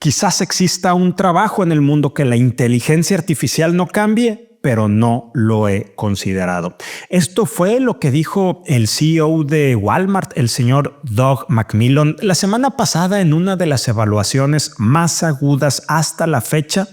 Quizás exista un trabajo en el mundo que la inteligencia artificial no cambie, pero no lo he considerado. Esto fue lo que dijo el CEO de Walmart, el señor Doug McMillon, la semana pasada en una de las evaluaciones más agudas hasta la fecha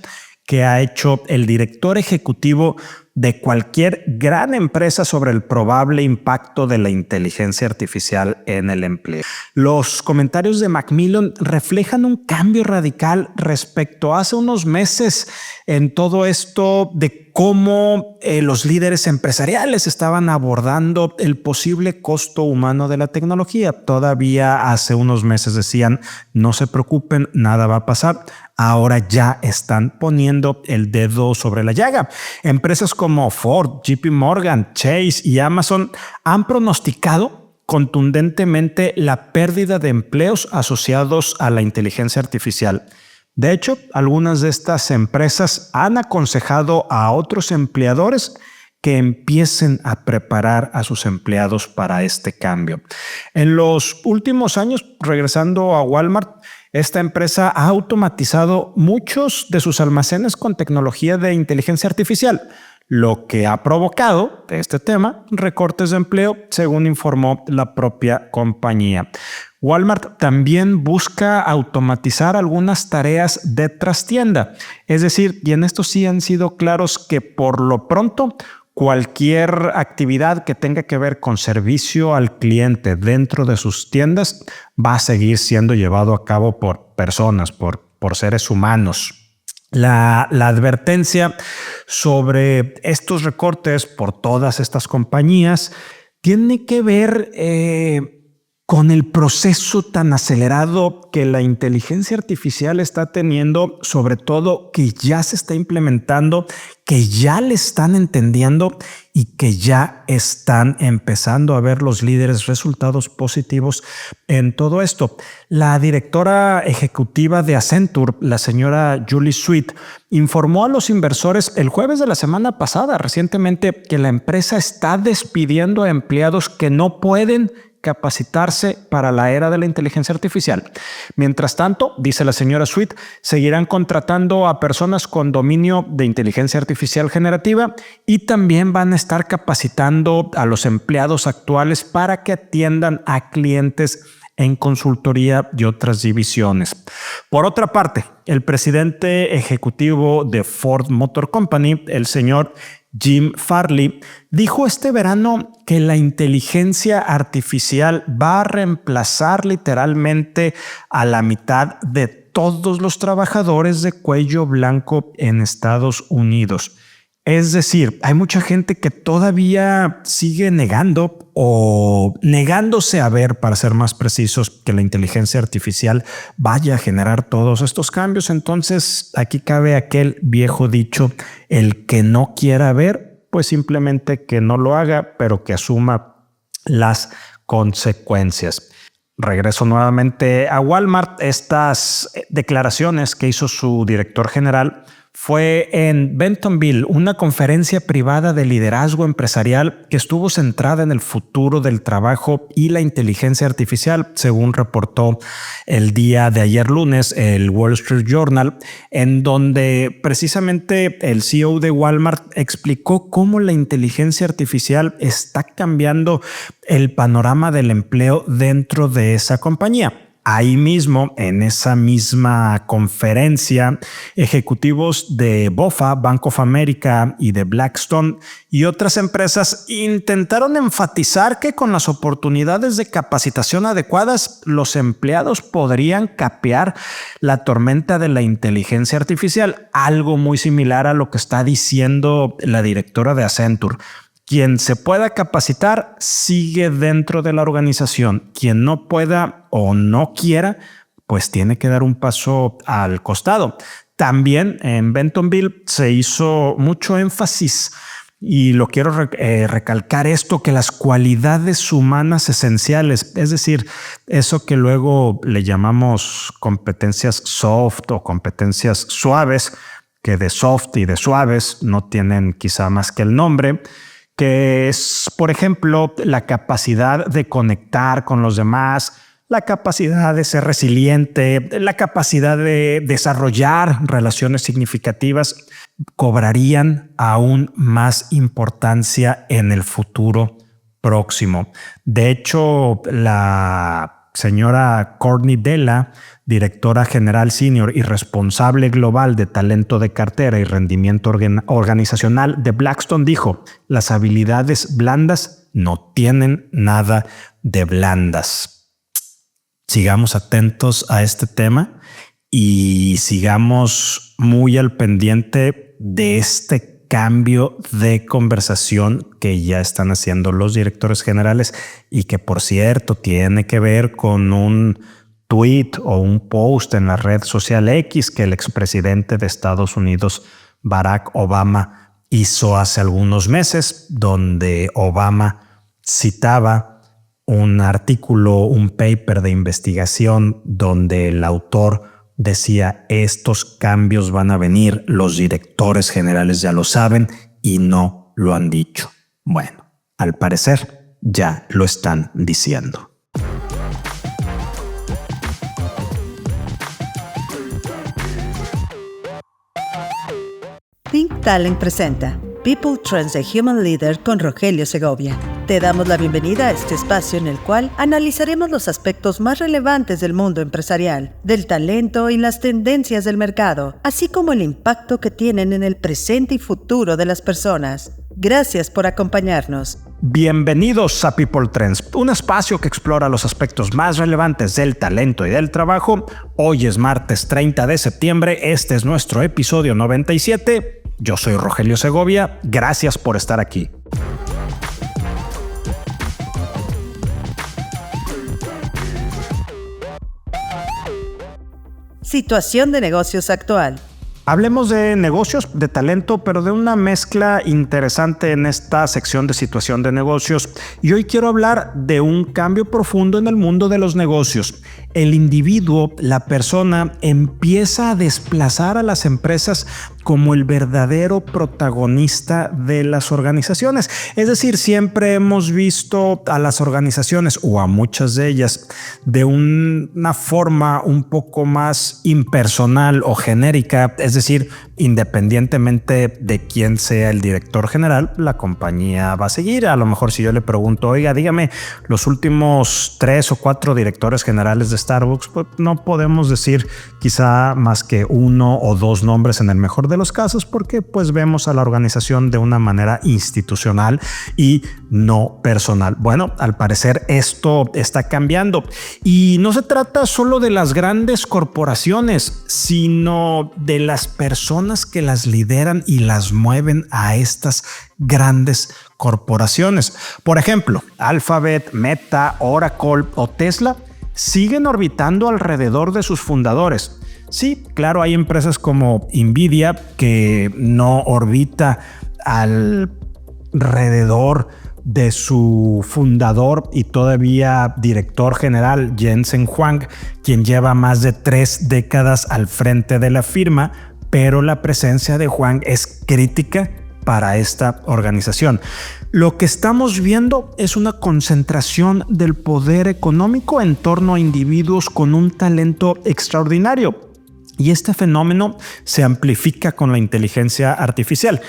que ha hecho el director ejecutivo de cualquier gran empresa sobre el probable impacto de la inteligencia artificial en el empleo. Los comentarios de McMillon reflejan un cambio radical respecto a hace unos meses en todo esto de cómo los líderes empresariales estaban abordando el posible costo humano de la tecnología. Todavía hace unos meses decían, no se preocupen, nada va a pasar. Ahora ya están poniendo el dedo sobre la llaga. Empresas como Ford, JP Morgan, Chase y Amazon han pronosticado contundentemente la pérdida de empleos asociados a la inteligencia artificial. De hecho, algunas de estas empresas han aconsejado a otros empleadores que empiecen a preparar a sus empleados para este cambio. En los últimos años, regresando a Walmart, esta empresa ha automatizado muchos de sus almacenes con tecnología de inteligencia artificial, lo que ha provocado este tema recortes de empleo, según informó la propia compañía. Walmart también busca automatizar algunas tareas de trastienda, es decir, y en esto sí han sido claros que por lo pronto cualquier actividad que tenga que ver con servicio al cliente dentro de sus tiendas va a seguir siendo llevado a cabo por personas, por seres humanos. La advertencia sobre estos recortes por todas estas compañías tiene que ver con el proceso tan acelerado que la inteligencia artificial está teniendo, sobre todo que ya se está implementando, que ya le están entendiendo y que ya están empezando a ver los líderes resultados positivos en todo esto. La directora ejecutiva de Accenture, la señora Julie Sweet, informó a los inversores el jueves de la semana pasada, recientemente, que la empresa está despidiendo a empleados que no pueden capacitarse para la era de la inteligencia artificial. Mientras tanto, dice la señora Sweet, seguirán contratando a personas con dominio de inteligencia artificial generativa y también van a estar capacitando a los empleados actuales para que atiendan a clientes en consultoría y otras divisiones. Por otra parte, el presidente ejecutivo de Ford Motor Company, el señor Jim Farley, dijo este verano que la inteligencia artificial va a reemplazar literalmente a la mitad de todos los trabajadores de cuello blanco en Estados Unidos. Es decir, hay mucha gente que todavía sigue negando o negándose a ver, para ser más precisos, que la inteligencia artificial vaya a generar todos estos cambios. Entonces, aquí cabe aquel viejo dicho, el que no quiera ver, pues simplemente que no lo haga, pero que asuma las consecuencias. Regreso nuevamente a Walmart. Estas declaraciones que hizo su director general fue en Bentonville, una conferencia privada de liderazgo empresarial que estuvo centrada en el futuro del trabajo y la inteligencia artificial, según reportó el día de ayer lunes el Wall Street Journal, en donde precisamente el CEO de Walmart explicó cómo la inteligencia artificial está cambiando el panorama del empleo dentro de esa compañía. Ahí mismo, en esa misma conferencia, ejecutivos de BofA, Bank of America y de Blackstone y otras empresas intentaron enfatizar que con las oportunidades de capacitación adecuadas, los empleados podrían capear la tormenta de la inteligencia artificial, algo muy similar a lo que está diciendo la directora de Accenture. Quien se pueda capacitar sigue dentro de la organización. Quien no pueda o no quiera, pues tiene que dar un paso al costado. También en Bentonville se hizo mucho énfasis, y lo quiero recalcar esto, que las cualidades humanas esenciales, es decir, eso que luego le llamamos competencias soft o competencias suaves, que de soft y de suaves no tienen quizá más que el nombre, que es, por ejemplo, la capacidad de conectar con los demás, la capacidad de ser resiliente, la capacidad de desarrollar relaciones significativas, cobrarían aún más importancia en el futuro próximo. De hecho, la señora Courtney Della, directora general senior y responsable global de talento de cartera y rendimiento organizacional de Blackstone, dijo: las habilidades blandas no tienen nada de blandas. Sigamos atentos a este tema y sigamos muy al pendiente de este cambio de conversación que ya están haciendo los directores generales y que, por cierto, tiene que ver con un tweet o un post en la red social X que el expresidente de Estados Unidos, Barack Obama, hizo hace algunos meses, donde Obama citaba un artículo, un paper de investigación donde el autor decía: estos cambios van a venir, los directores generales ya lo saben y no lo han dicho. Bueno, al parecer ya lo están diciendo. Think Talent presenta People Trends the Human Leader con Rogelio Segovia. Te damos la bienvenida a este espacio en el cual analizaremos los aspectos más relevantes del mundo empresarial, del talento y las tendencias del mercado, así como el impacto que tienen en el presente y futuro de las personas. Gracias por acompañarnos. Bienvenidos a People Trends, un espacio que explora los aspectos más relevantes del talento y del trabajo. Hoy es martes 30 de septiembre, este es nuestro episodio 97. Yo soy Rogelio Segovia, gracias por estar aquí. Situación de negocios actual. Hablemos de negocios, de talento, pero de una mezcla interesante en esta sección de situación de negocios. Y hoy quiero hablar de un cambio profundo en el mundo de los negocios. El individuo, la persona, empieza a desplazar a las empresas como el verdadero protagonista de las organizaciones. Es decir, siempre hemos visto a las organizaciones, o a muchas de ellas, de una forma un poco más impersonal o genérica. Es decir, independientemente de quién sea el director general, la compañía va a seguir. A lo mejor si yo le pregunto: oiga, dígame los últimos 3 o 4 directores generales de Starbucks, pues no podemos decir quizá más que 1 o 2 nombres en el mejor de los casos, porque pues vemos a la organización de una manera institucional y no personal. Bueno, al parecer esto está cambiando y no se trata solo de las grandes corporaciones, sino de las personas que las lideran y las mueven a estas grandes corporaciones. Por ejemplo, Alphabet, Meta, Oracle o Tesla siguen orbitando alrededor de sus fundadores. Sí, claro, hay empresas como Nvidia que no orbita alrededor de su fundador y todavía director general, Jensen Huang, quien lleva más de 3 décadas al frente de la firma, pero la presencia de Huang es crítica para esta organización. Lo que estamos viendo es una concentración del poder económico en torno a individuos con un talento extraordinario. Y este fenómeno se amplifica con la inteligencia artificial.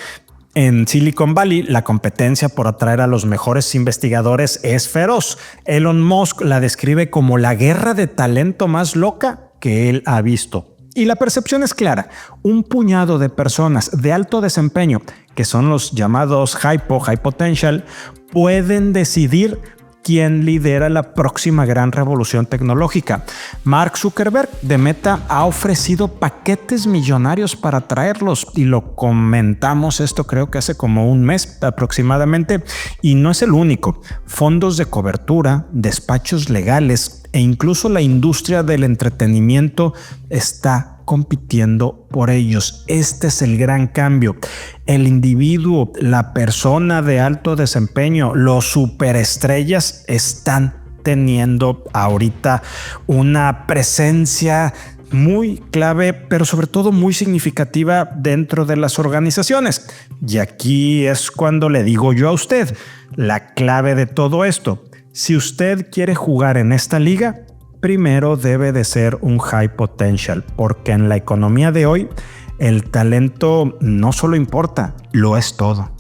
En Silicon Valley, la competencia por atraer a los mejores investigadores es feroz. Elon Musk la describe como la guerra de talento más loca que él ha visto. Y la percepción es clara: un puñado de personas de alto desempeño, que son los llamados high potential, pueden decidir quién lidera la próxima gran revolución tecnológica. Mark Zuckerberg de Meta ha ofrecido paquetes millonarios para traerlos y lo comentamos esto creo que hace como un mes aproximadamente, y no es el único. Fondos de cobertura, despachos legales e incluso la industria del entretenimiento está compitiendo por ellos. Este es el gran cambio. El individuo, la persona de alto desempeño, los superestrellas están teniendo ahorita una presencia muy clave, pero sobre todo muy significativa dentro de las organizaciones. Y aquí es cuando le digo yo a usted la clave de todo esto. Si usted quiere jugar en esta liga, primero debe de ser un high potential, porque en la economía de hoy el talento no solo importa, lo es todo.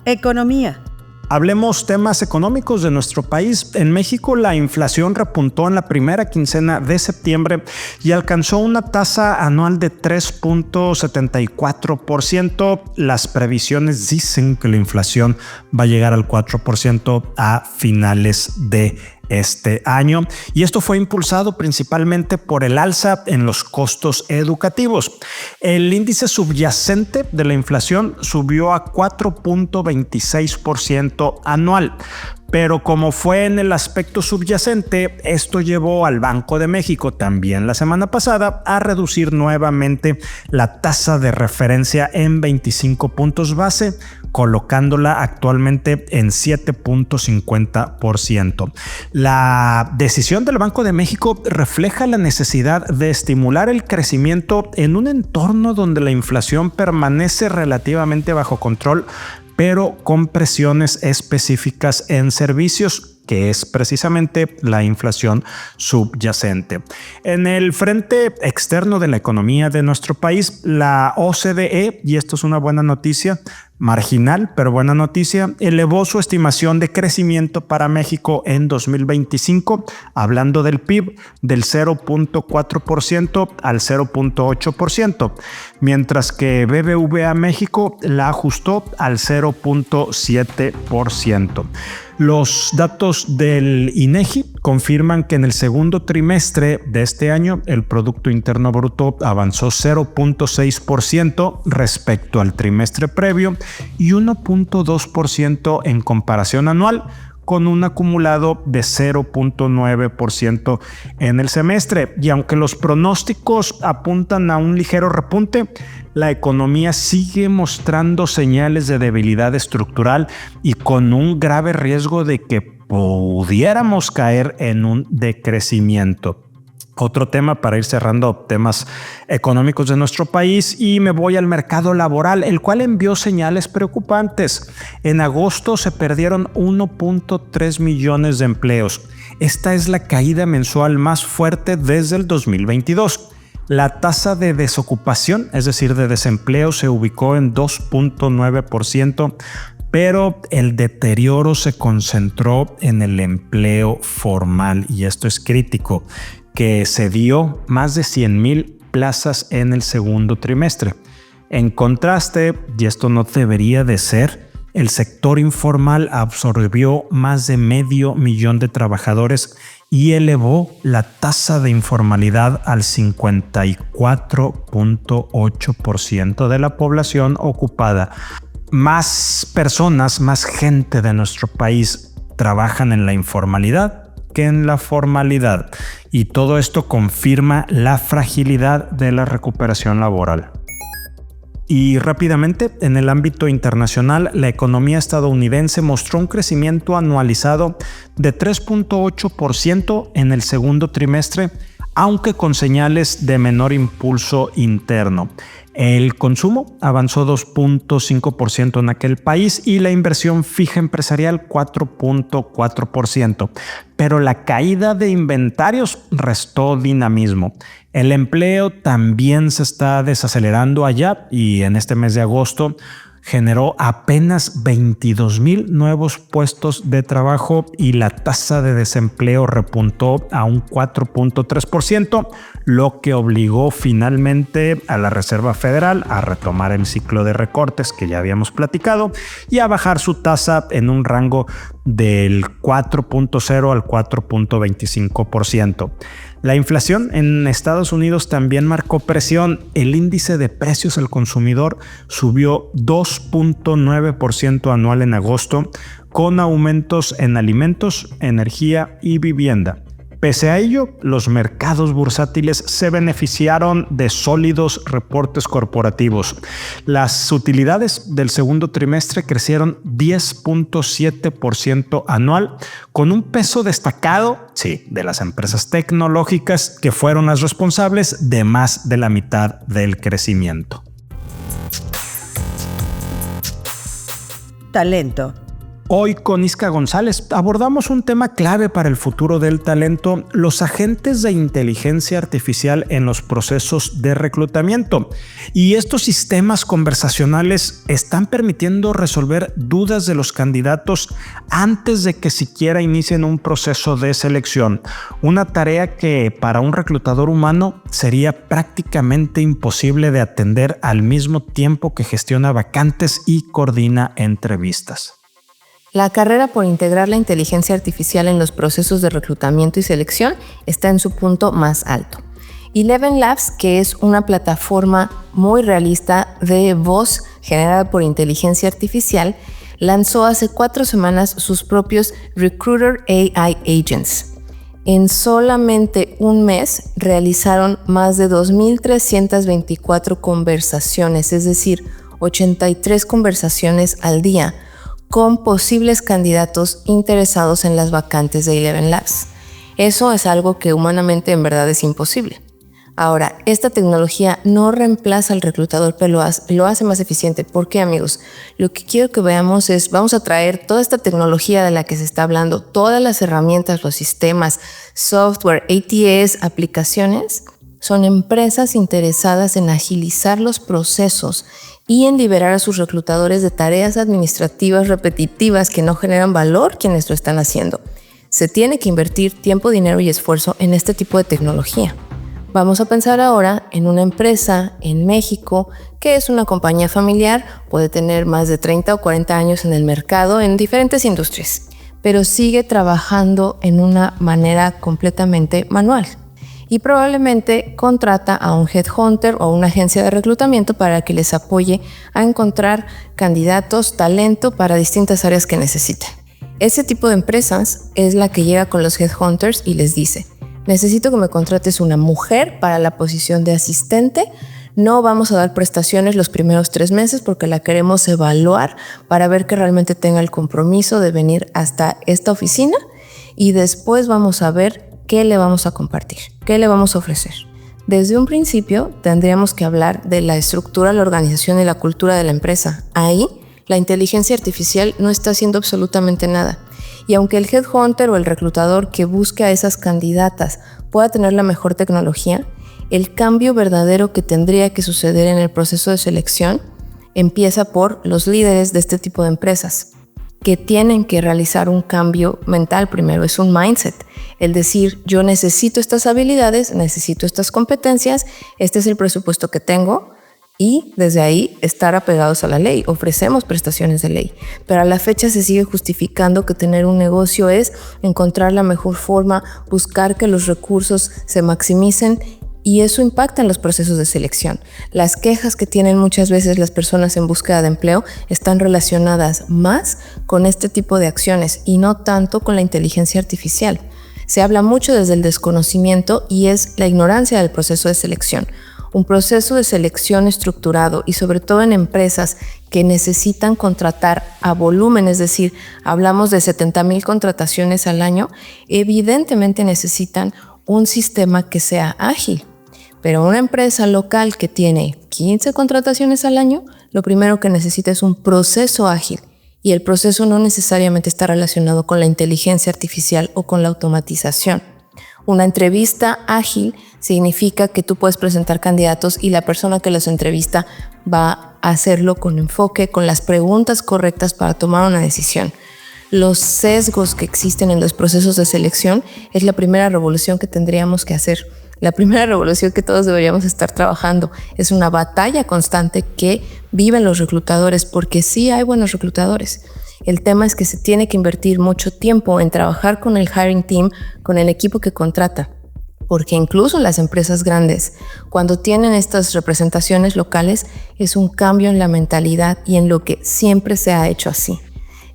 Economía. Hablemos temas económicos de nuestro país. En México la inflación repuntó en la primera quincena de septiembre y alcanzó una tasa anual de 3.74%. Las previsiones dicen que la inflación va a llegar al 4% a finales de este año, y esto fue impulsado principalmente por el alza en los costos educativos. El índice subyacente de la inflación subió a 4.26% anual. Pero como fue en el aspecto subyacente, esto llevó al Banco de México también la semana pasada a reducir nuevamente la tasa de referencia en 25 puntos base, colocándola actualmente en 7.50%. La decisión del Banco de México refleja la necesidad de estimular el crecimiento en un entorno donde la inflación permanece relativamente bajo control, pero con presiones específicas en servicios, que es precisamente la inflación subyacente. En el frente externo de la economía de nuestro país, la OCDE, y esto es una buena noticia, marginal, pero buena noticia, elevó su estimación de crecimiento para México en 2025, hablando del PIB, del 0.4% al 0.8%, mientras que BBVA México la ajustó al 0.7%. Los datos del INEGI confirman que en el segundo trimestre de este año el Producto Interno Bruto avanzó 0.6% respecto al trimestre previo y 1.2% en comparación anual, con un acumulado de 0.9% en el semestre. Y aunque los pronósticos apuntan a un ligero repunte, la economía sigue mostrando señales de debilidad estructural y con un grave riesgo de que pudiéramos caer en un decrecimiento. Otro tema para ir cerrando temas económicos de nuestro país, y me voy al mercado laboral, el cual envió señales preocupantes. En agosto se perdieron 1.3 millones de empleos. Esta es la caída mensual más fuerte desde el 2022. La tasa de desocupación, es decir, de desempleo, se ubicó en 2.9%, pero el deterioro se concentró en el empleo formal, y esto es crítico, que se dio más de 100,000 plazas en el segundo trimestre. En contraste, y esto no debería de ser, el sector informal absorbió más de 500,000 de trabajadores y elevó la tasa de informalidad al 54.8% de la población ocupada. Más personas, más gente de nuestro país trabajan en la informalidad que en la formalidad, y todo esto confirma la fragilidad de la recuperación laboral. Y rápidamente, en el ámbito internacional, la economía estadounidense mostró un crecimiento anualizado de 3.8% en el segundo trimestre, aunque con señales de menor impulso interno. El consumo avanzó 2.5% en aquel país y la inversión fija empresarial 4.4%, pero la caída de inventarios restó dinamismo. El empleo también se está desacelerando allá, y en este mes de agosto generó apenas 22,000 nuevos puestos de trabajo y la tasa de desempleo repuntó a un 4.3%, lo que obligó finalmente a la Reserva Federal a retomar el ciclo de recortes que ya habíamos platicado y a bajar su tasa en un rango del 4.0 al 4.25%. La inflación en Estados Unidos también marcó presión. El índice de precios al consumidor subió 2.9% anual en agosto, con aumentos en alimentos, energía y vivienda. Pese a ello, los mercados bursátiles se beneficiaron de sólidos reportes corporativos. Las utilidades del segundo trimestre crecieron 10.7% anual, con un peso destacado, de las empresas tecnológicas, que fueron las responsables de más de la mitad del crecimiento. Talento. Hoy con Isca González abordamos un tema clave para el futuro del talento: los agentes de inteligencia artificial en los procesos de reclutamiento. Y estos sistemas conversacionales están permitiendo resolver dudas de los candidatos antes de que siquiera inicien un proceso de selección. Una tarea que para un reclutador humano sería prácticamente imposible de atender al mismo tiempo que gestiona vacantes y coordina entrevistas. La carrera por integrar la inteligencia artificial en los procesos de reclutamiento y selección está en su punto más alto. Eleven Labs, que es una plataforma muy realista de voz generada por inteligencia artificial, lanzó hace 4 semanas sus propios Recruiter AI Agents. En solamente un mes realizaron más de 2.324 conversaciones, es decir, 83 conversaciones al día, con posibles candidatos interesados en las vacantes de Eleven Labs. Eso es algo que humanamente en verdad es imposible. Ahora, esta tecnología no reemplaza al reclutador, pero lo hace más eficiente. ¿Por qué, amigos? Lo que quiero que veamos es, vamos a traer toda esta tecnología de la que se está hablando, todas las herramientas, los sistemas, software, ATS, aplicaciones, son empresas interesadas en agilizar los procesos y en liberar a sus reclutadores de tareas administrativas repetitivas que no generan valor quienes lo están haciendo. Se tiene que invertir tiempo, dinero y esfuerzo en este tipo de tecnología. Vamos a pensar ahora en una empresa en México que es una compañía familiar, puede tener más de 30 o 40 años en el mercado en diferentes industrias, pero sigue trabajando en una manera completamente manual. Y probablemente contrata a un headhunter o una agencia de reclutamiento para que les apoye a encontrar candidatos, talento para distintas áreas que necesiten. Ese tipo de empresas es la que llega con los headhunters y les dice: necesito que me contrates una mujer para la posición de asistente. No vamos a dar prestaciones los primeros 3 meses porque la queremos evaluar para ver que realmente tenga el compromiso de venir hasta esta oficina, y después vamos a ver ¿qué le vamos a compartir? ¿Qué le vamos a ofrecer? Desde un principio tendríamos que hablar de la estructura, la organización y la cultura de la empresa. Ahí, la inteligencia artificial no está haciendo absolutamente nada. Y aunque el headhunter o el reclutador que busque a esas candidatas pueda tener la mejor tecnología, el cambio verdadero que tendría que suceder en el proceso de selección empieza por los líderes de este tipo de empresas, que tienen que realizar un cambio mental primero. Es un mindset, el decir: yo necesito estas habilidades, necesito estas competencias, este es el presupuesto que tengo, y desde ahí estar apegados a la ley. Ofrecemos prestaciones de ley, pero a la fecha se sigue justificando que tener un negocio es encontrar la mejor forma, buscar que los recursos se maximicen, y eso impacta en los procesos de selección. Las quejas que tienen muchas veces las personas en búsqueda de empleo están relacionadas más con este tipo de acciones y no tanto con la inteligencia artificial. Se habla mucho desde el desconocimiento y es la ignorancia del proceso de selección. Un proceso de selección estructurado, y sobre todo en empresas que necesitan contratar a volumen, es decir, hablamos de 70,000 contrataciones al año, evidentemente necesitan un sistema que sea ágil. Pero una empresa local que tiene 15 contrataciones al año, lo primero que necesita es un proceso ágil. Y el proceso no necesariamente está relacionado con la inteligencia artificial o con la automatización. Una entrevista ágil significa que tú puedes presentar candidatos y la persona que los entrevista va a hacerlo con enfoque, con las preguntas correctas para tomar una decisión. Los sesgos que existen en los procesos de selección es la primera revolución que tendríamos que hacer. La primera revolución que todos deberíamos estar trabajando. Es una batalla constante que viven los reclutadores, porque sí hay buenos reclutadores. El tema es que se tiene que invertir mucho tiempo en trabajar con el hiring team, con el equipo que contrata. Porque incluso las empresas grandes, cuando tienen estas representaciones locales, es un cambio en la mentalidad y en lo que siempre se ha hecho así.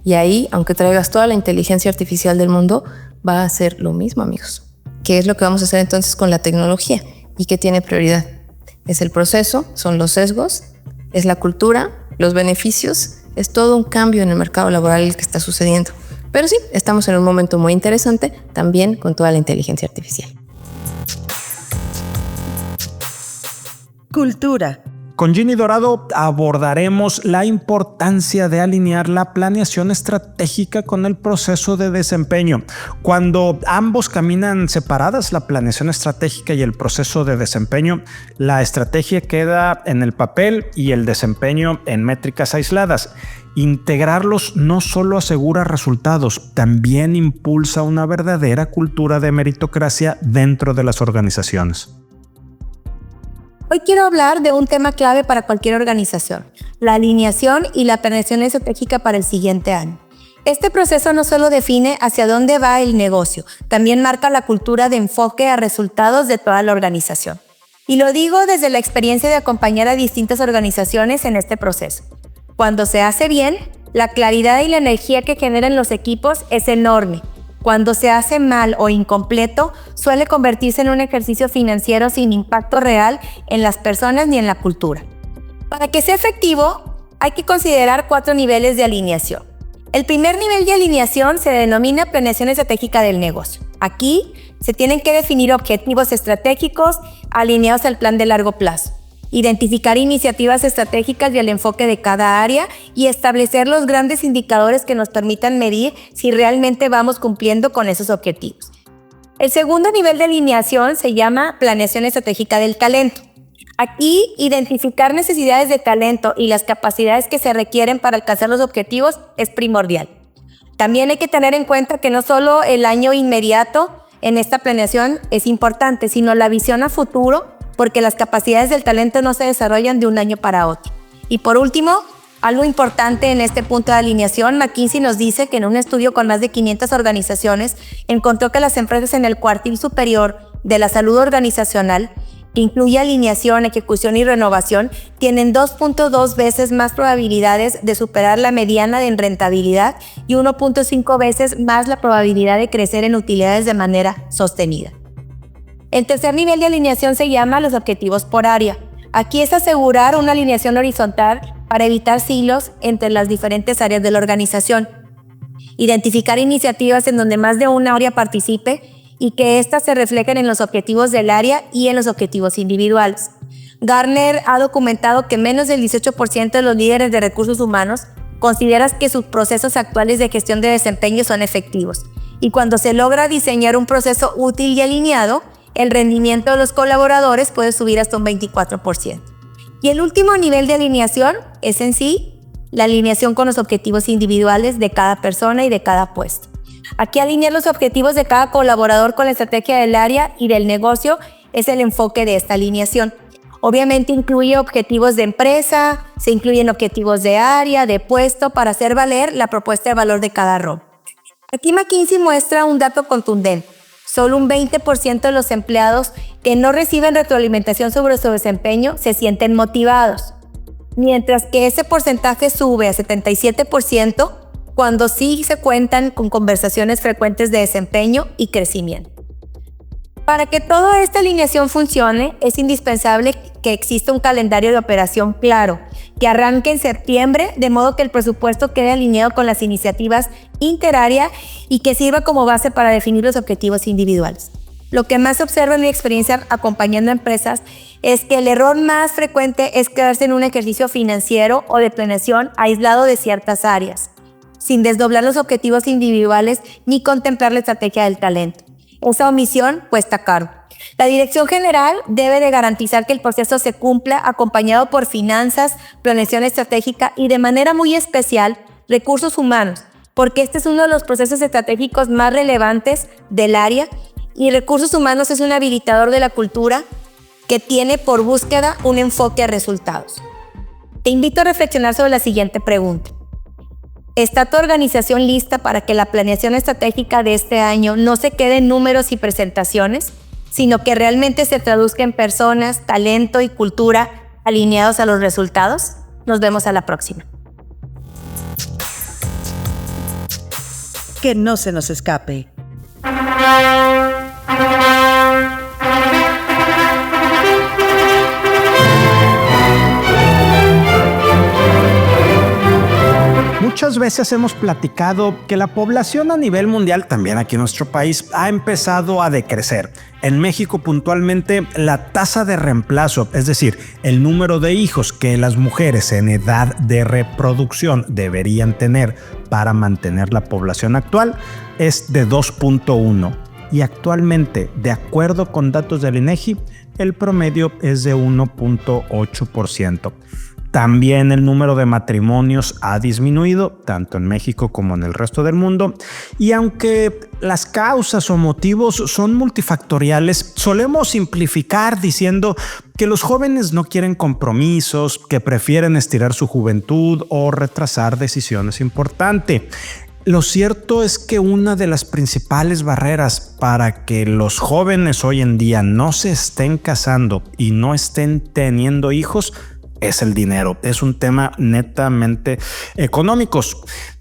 Y ahí, aunque traigas toda la inteligencia artificial del mundo, va a ser lo mismo, amigos. ¿Qué es lo que vamos a hacer entonces con la tecnología? ¿Y qué tiene prioridad? Es el proceso, son los sesgos, es la cultura, los beneficios, es todo un cambio en el mercado laboral el que está sucediendo. Pero sí, estamos en un momento muy interesante también con toda la inteligencia artificial. Cultura. Con Ginny Dorado abordaremos la importancia de alinear la planeación estratégica con el proceso de desempeño. Cuando ambos caminan separadas, la planeación estratégica y el proceso de desempeño, la estrategia queda en el papel y el desempeño en métricas aisladas. Integrarlos no solo asegura resultados, también impulsa una verdadera cultura de meritocracia dentro de las organizaciones. Hoy quiero hablar de un tema clave para cualquier organización: la alineación y la planeación estratégica para el siguiente año. Este proceso no solo define hacia dónde va el negocio, también marca la cultura de enfoque a resultados de toda la organización. Y lo digo desde la experiencia de acompañar a distintas organizaciones en este proceso. Cuando se hace bien, la claridad y la energía que generan los equipos es enorme. Cuando se hace mal o incompleto, suele convertirse en un ejercicio financiero sin impacto real en las personas ni en la cultura. Para que sea efectivo, hay que considerar 4 niveles de alineación. El primer nivel de alineación se denomina planeación estratégica del negocio. Aquí se tienen que definir objetivos estratégicos alineados al plan de largo plazo, identificar iniciativas estratégicas y el enfoque de cada área y establecer los grandes indicadores que nos permitan medir si realmente vamos cumpliendo con esos objetivos. El segundo nivel de alineación se llama planeación estratégica del talento. Aquí, identificar necesidades de talento y las capacidades que se requieren para alcanzar los objetivos es primordial. También hay que tener en cuenta que no solo el año inmediato en esta planeación es importante, sino la visión a futuro, porque las capacidades del talento no se desarrollan de un año para otro. Y por último, algo importante en este punto de alineación, McKinsey nos dice que en un estudio con más de 500 organizaciones encontró que las empresas en el cuartil superior de la salud organizacional, que incluye alineación, ejecución y renovación, tienen 2.2 veces más probabilidades de superar la mediana en rentabilidad y 1.5 veces más la probabilidad de crecer en utilidades de manera sostenida. El tercer nivel de alineación se llama los objetivos por área. Aquí es asegurar una alineación horizontal para evitar silos entre las diferentes áreas de la organización. Identificar iniciativas en donde más de una área participe y que éstas se reflejen en los objetivos del área y en los objetivos individuales. Gartner ha documentado que menos del 18% de los líderes de recursos humanos consideran que sus procesos actuales de gestión de desempeño son efectivos. Y cuando se logra diseñar un proceso útil y alineado, el rendimiento de los colaboradores puede subir hasta un 24%. Y el último nivel de alineación es en sí la alineación con los objetivos individuales de cada persona y de cada puesto. Aquí alinear los objetivos de cada colaborador con la estrategia del área y del negocio es el enfoque de esta alineación. Obviamente incluye objetivos de empresa, se incluyen objetivos de área, de puesto, para hacer valer la propuesta de valor de cada rol. Aquí McKinsey muestra un dato contundente. Solo un 20% de los empleados que no reciben retroalimentación sobre su desempeño se sienten motivados, mientras que ese porcentaje sube a 77% cuando sí se cuentan con conversaciones frecuentes de desempeño y crecimiento. Para que toda esta alineación funcione, es indispensable que exista un calendario de operación claro, que arranque en septiembre, de modo que el presupuesto quede alineado con las iniciativas interárea y que sirva como base para definir los objetivos individuales. Lo que más observo en mi experiencia acompañando a empresas es que el error más frecuente es quedarse en un ejercicio financiero o de planeación aislado de ciertas áreas, sin desdoblar los objetivos individuales ni contemplar la estrategia del talento. Esa omisión cuesta caro. La dirección general debe de garantizar que el proceso se cumpla acompañado por finanzas, planeación estratégica y de manera muy especial recursos humanos, porque este es uno de los procesos estratégicos más relevantes del área y recursos humanos es un habilitador de la cultura que tiene por búsqueda un enfoque a resultados. Te invito a reflexionar sobre la siguiente pregunta. ¿Está tu organización lista para que la planeación estratégica de este año no se quede en números y presentaciones, sino que realmente se traduzca en personas, talento y cultura alineados a los resultados? Nos vemos a la próxima. Que no se nos escape. muchas veces hemos platicado que la población a nivel mundial, también aquí en nuestro país, ha empezado a decrecer. En México puntualmente la tasa de reemplazo, es decir, el número de hijos que las mujeres en edad de reproducción deberían tener para mantener la población actual, es de 2.1. Y actualmente, de acuerdo con datos del INEGI, el promedio es de 1.8%. También el número de matrimonios ha disminuido, tanto en México como en el resto del mundo. Y aunque las causas o motivos son multifactoriales, solemos simplificar diciendo que los jóvenes no quieren compromisos, que prefieren estirar su juventud o retrasar decisiones importantes. Lo cierto es que una de las principales barreras para que los jóvenes hoy en día no se estén casando y no estén teniendo hijos es el dinero. Es un tema netamente económico.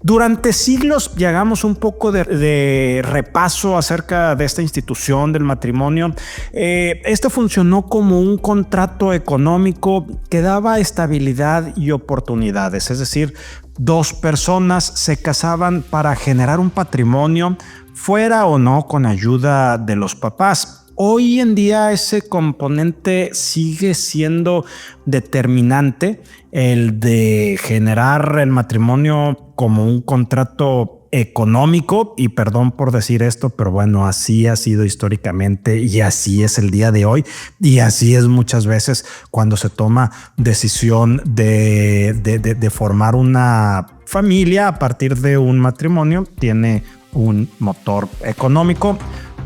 Durante siglos llegamos un poco de repaso acerca de esta institución del matrimonio. Esto funcionó como un contrato económico que daba estabilidad y oportunidades. Es decir, dos personas se casaban para generar un patrimonio, fuera o no con ayuda de los papás. Hoy en día ese componente sigue siendo determinante, el de generar el matrimonio como un contrato económico, y perdón por decir esto, pero bueno, así ha sido históricamente y así es el día de hoy, y así es muchas veces cuando se toma decisión de formar una familia a partir de un matrimonio, tiene un motor económico.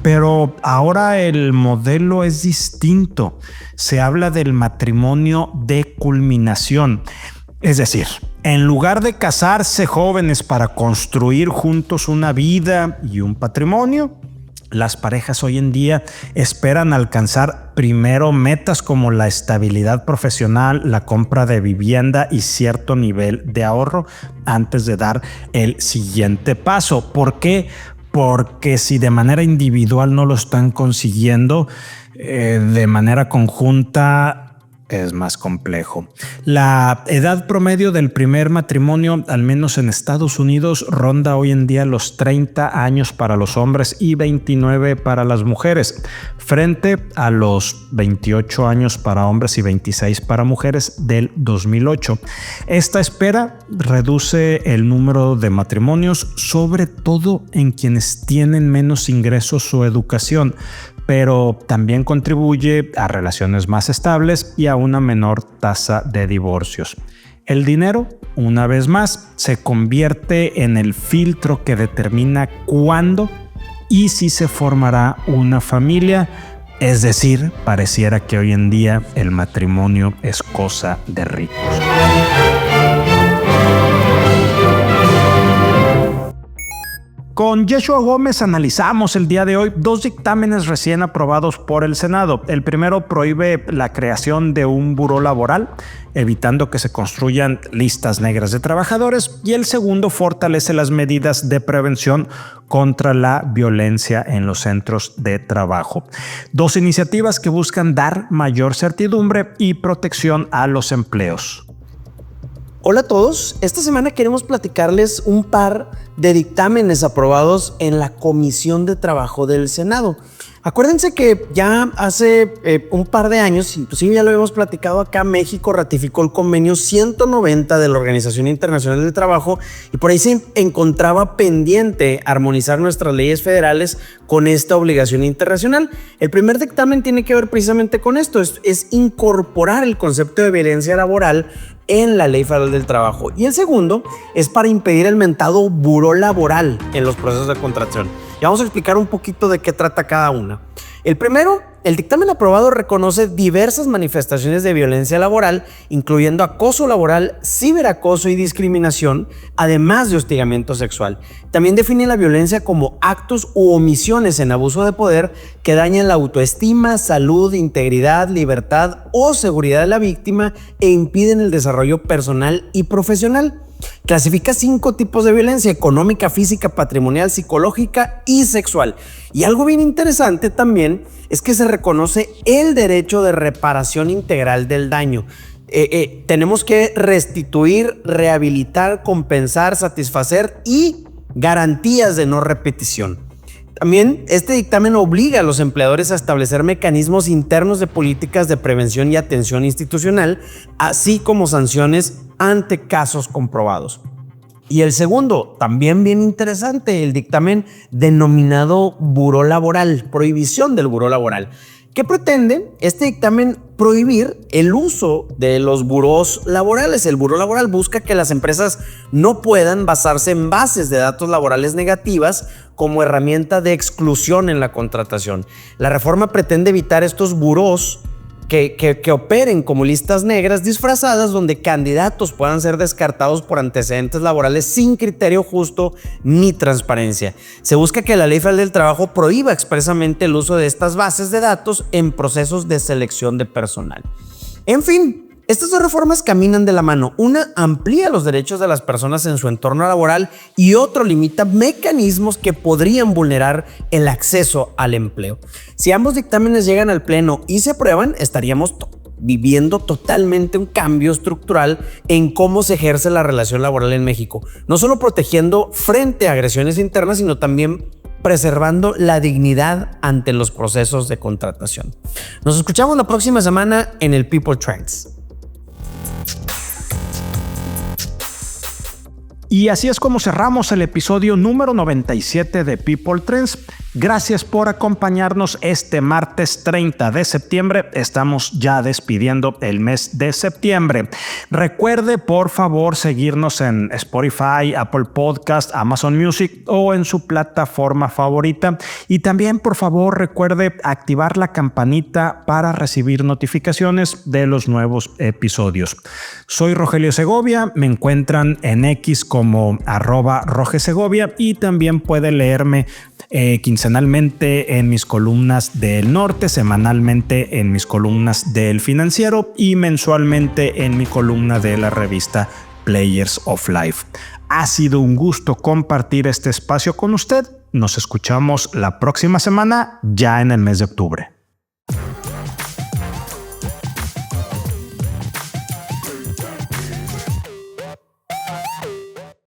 Pero ahora el modelo es distinto. Se habla del matrimonio de culminación. Es decir, en lugar de casarse jóvenes para construir juntos una vida y un patrimonio, las parejas hoy en día esperan alcanzar primero metas como la estabilidad profesional, la compra de vivienda y cierto nivel de ahorro antes de dar el siguiente paso. ¿Por qué? Porque si de manera individual no lo están consiguiendo, de manera conjunta es más complejo. La edad promedio del primer matrimonio, al menos en Estados Unidos, ronda hoy en día los 30 años para los hombres y 29 para las mujeres, frente a los 28 años para hombres y 26 para mujeres del 2008. Esta espera reduce el número de matrimonios, sobre todo en quienes tienen menos ingresos o educación, pero también contribuye a relaciones más estables y a una menor tasa de divorcios. El dinero, una vez más, se convierte en el filtro que determina cuándo y si se formará una familia. Es decir, pareciera que hoy en día el matrimonio es cosa de ricos. Con Yeshua Gómez analizamos el día de hoy dos dictámenes recién aprobados por el Senado. El primero prohíbe la creación de un buró laboral, evitando que se construyan listas negras de trabajadores, y el segundo fortalece las medidas de prevención contra la violencia en los centros de trabajo. Dos iniciativas que buscan dar mayor certidumbre y protección a los empleos. Hola a todos, esta semana queremos platicarles un par de dictámenes aprobados en la Comisión de Trabajo del Senado. Acuérdense que ya hace un par de años, inclusive ya lo habíamos platicado acá, México ratificó el convenio 190 de la Organización Internacional del Trabajo y por ahí se encontraba pendiente armonizar nuestras leyes federales con esta obligación internacional. El primer dictamen tiene que ver precisamente con esto, es incorporar el concepto de violencia laboral en la Ley Federal del Trabajo. Y el segundo es para impedir el mentado buró laboral en los procesos de contratación. Y vamos a explicar un poquito de qué trata cada una. El primero, el dictamen aprobado reconoce diversas manifestaciones de violencia laboral, incluyendo acoso laboral, ciberacoso y discriminación, además de hostigamiento sexual. También define la violencia como actos u omisiones en abuso de poder que dañan la autoestima, salud, integridad, libertad o seguridad de la víctima e impiden el desarrollo personal y profesional. Clasifica 5 tipos de violencia: económica, física, patrimonial, psicológica y sexual. Y algo bien interesante también es que se reconoce el derecho de reparación integral del daño. tenemos que restituir, rehabilitar, compensar, satisfacer y garantías de no repetición. También este dictamen obliga a los empleadores a establecer mecanismos internos de políticas de prevención y atención institucional, así como sanciones ante casos comprobados. Y el segundo, también bien interesante, el dictamen denominado buró laboral, prohibición del buró laboral. ¿Qué pretende este dictamen? Prohibir el uso de los burós laborales. El buró laboral busca que las empresas no puedan basarse en bases de datos laborales negativas como herramienta de exclusión en la contratación. La reforma pretende evitar estos burós que operen como listas negras disfrazadas donde candidatos puedan ser descartados por antecedentes laborales sin criterio justo ni transparencia. Se busca que la Ley Federal del Trabajo prohíba expresamente el uso de estas bases de datos en procesos de selección de personal. En fin, estas dos reformas caminan de la mano. Una amplía los derechos de las personas en su entorno laboral y otro limita mecanismos que podrían vulnerar el acceso al empleo. Si ambos dictámenes llegan al Pleno y se aprueban, estaríamos viviendo totalmente un cambio estructural en cómo se ejerce la relación laboral en México. No solo protegiendo frente a agresiones internas, sino también preservando la dignidad ante los procesos de contratación. Nos escuchamos la próxima semana en el People Trends. Y así es como cerramos el episodio número 97 de People Trends. Gracias por acompañarnos este martes 30 de septiembre. Estamos ya despidiendo el mes de septiembre. Recuerde, por favor, seguirnos en Spotify, Apple Podcast, Amazon Music o en su plataforma favorita. Y también, por favor, recuerde activar la campanita para recibir notificaciones de los nuevos episodios. Soy Rogelio Segovia. Me encuentran en X como @RogeSegovia y también puede leerme quincenalmente en mis columnas del Norte, semanalmente en mis columnas del Financiero y mensualmente en mi columna de la revista Players of Life. Ha sido un gusto compartir este espacio con usted. Nos escuchamos la próxima semana, ya en el mes de octubre.